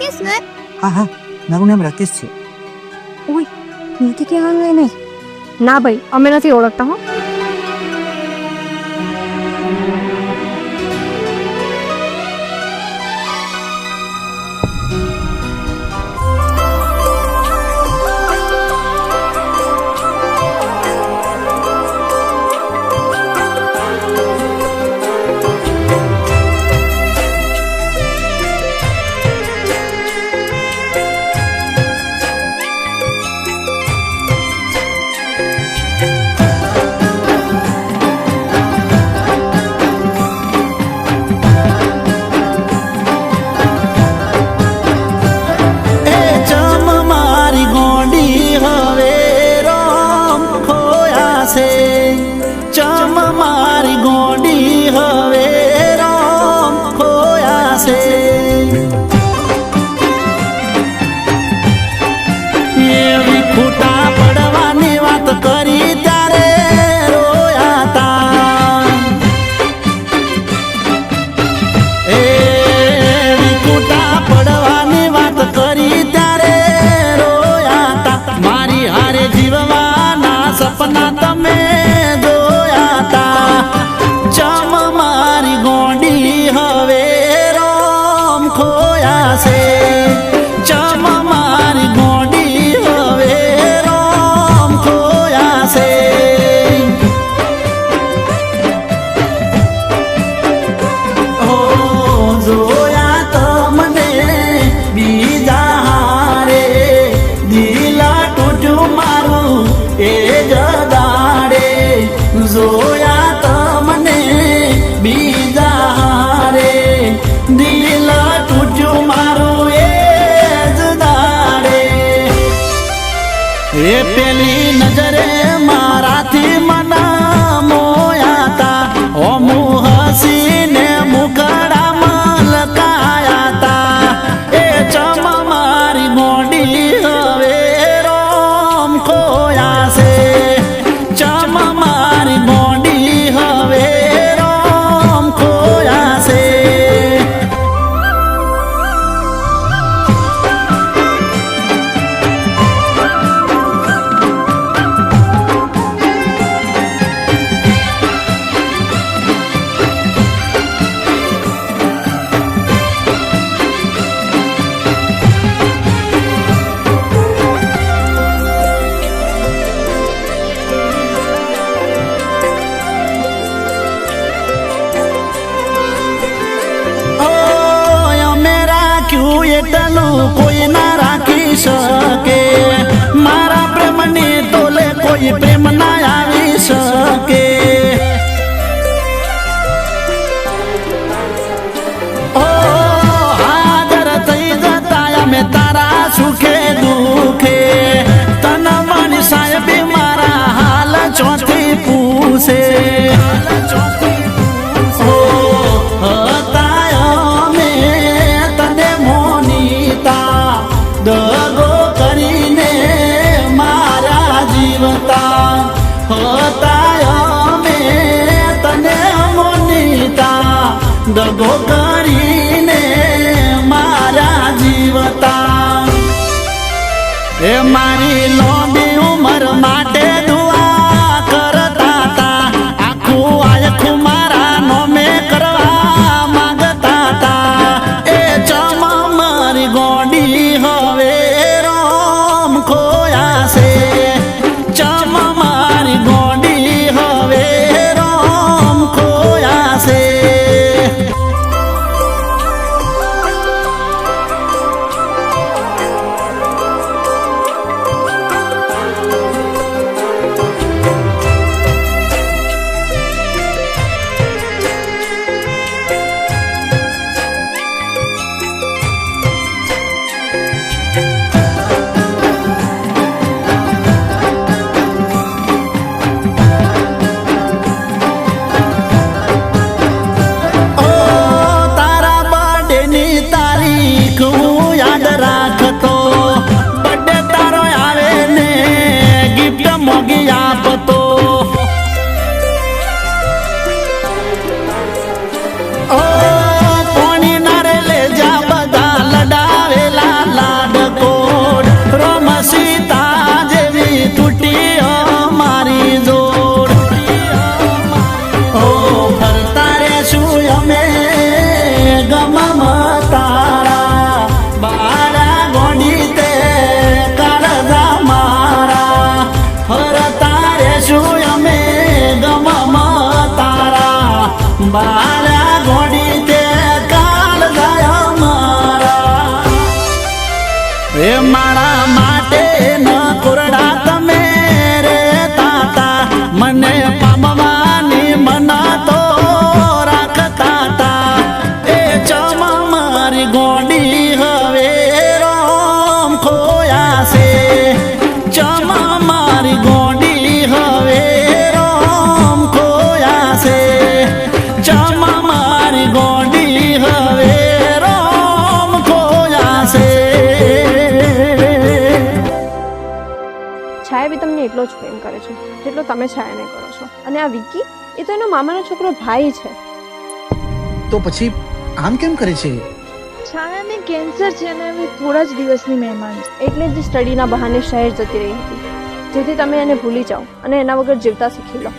રાકેશ ને? હા હા, મારું નામ રાકેશ છે. ઓય, નથી કહેવાનું નહીં. ના ભાઈ, અમે નથી ઓળખતા હો. પેલી નજરે મારાથી મના મોયાતા ઓમુ હસીને મુખડા મલકાયાતા એ ચમ મારી મોડી હવે રોમ ખોયા છે ચમ મારી મોડી હવે રોમ ખોયા છે કોઈ ના રાખી શકે મારા પ્રેમની તોલે કોઈ પ્રેમ ના આવી શકે ઓ હાજર થઈ જતા અમે તારા સુખે દુખે તન મન સાહેબ મારા હાલ ચોથી પૂછે દગો કરીને મારા જીવતા હતા અમે તને મોનીતા દગો કરીને મારા જીવતા એ મારી લોબી ઉંમર માટે દુઆ કરતા હતા આખું આખું મારા નોમે કરવા માંગતા હતા એ ચમ મારી ગોડી હવે રોમ ખોયા છે ચમ મારી ગોડી હવે રોમ ખોયા છે એ મારા માટે ન કોરડા તમે રે તાતા મને પામવાની મના તો રાખતા તા એ ચમા મારી ગોડી હવે રોમ ખોયા છે ચમા મારી ગોડી હવે રોમ ખોયા છે ચમા મારી ગોડી હવે રોમ ખોયા છે છાયા બી તમને એટલો જ પ્રેમ કરે છે જેટલો તમે છાયાને કરો છો. અને આ વિકી એ તો એનો મામાનો છોકરો ભાઈ છે. તો પછી આમ કેમ કરે છે? છાયાને કેન્સર છે અને હવે થોડા જ દિવસની મહેમાન છે. એટલે જ સ્ટડીના બહાને શહેર જતી રહી હતી જેથી તમે એને ભૂલી જાઓ અને એના વગર જીવતા શીખી લો.